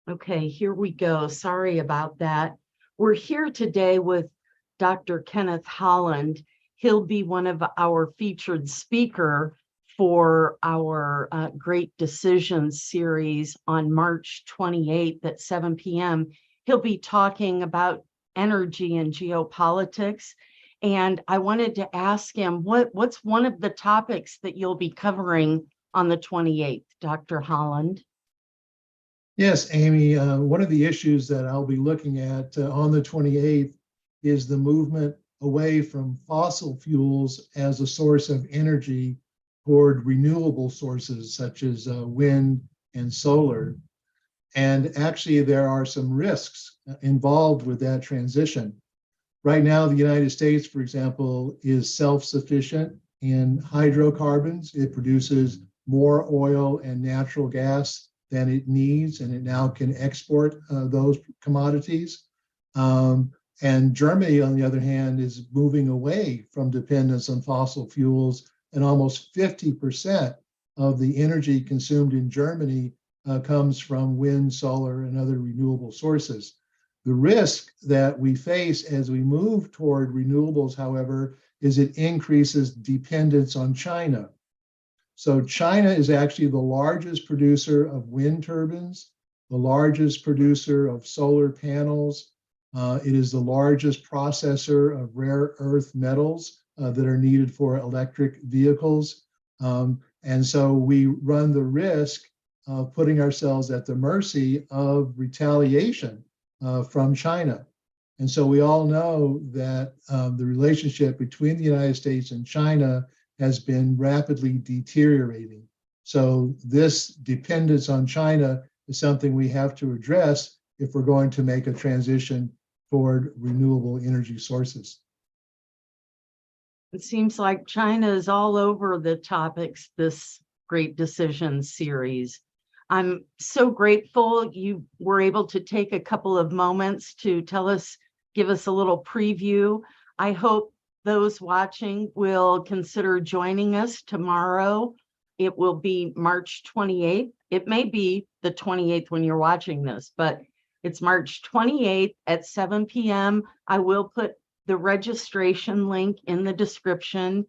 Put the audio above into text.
Okay, here we go. Sorry about that. We're here today with Dr. Kenneth Holland. He'll be one of our featured speaker for our Great Decisions series on March 28th at 7 p.m. He'll be talking about energy and geopolitics. And I wanted to ask him, what's one of the topics that you'll be covering on the 28th, Dr. Holland? Yes, Amy, one of the issues that I'll be looking at on the 28th is the movement away from fossil fuels as a source of energy toward renewable sources such as wind and solar. And actually, there are some risks involved with that transition. Right now, the United States, for example, is self-sufficient in hydrocarbons. It produces more oil and natural gas than it needs, and it now can export those commodities. And Germany, on the other hand, is moving away from dependence on fossil fuels, and almost 50% of the energy consumed in Germany comes from wind, solar, and other renewable sources. The risk that we face as we move toward renewables, however, is it increases dependence on China. So China is actually the largest producer of wind turbines, the largest producer of solar panels. It is the largest processor of rare earth metals that are needed for electric vehicles. And so we run the risk of putting ourselves at the mercy of retaliation from China. And so we all know that the relationship between the United States and China has been rapidly deteriorating. So this dependence on China is something we have to address if we're going to make a transition toward renewable energy sources. It seems like China is all over the topics this Great Decisions series. I'm so grateful you were able to take a couple of moments to give us a little preview. I hope those watching will consider joining us tomorrow. It will be March 28th. It may be the 28th when you're watching this, but it's March 28th at 7 p.m. I will put the registration link in the description.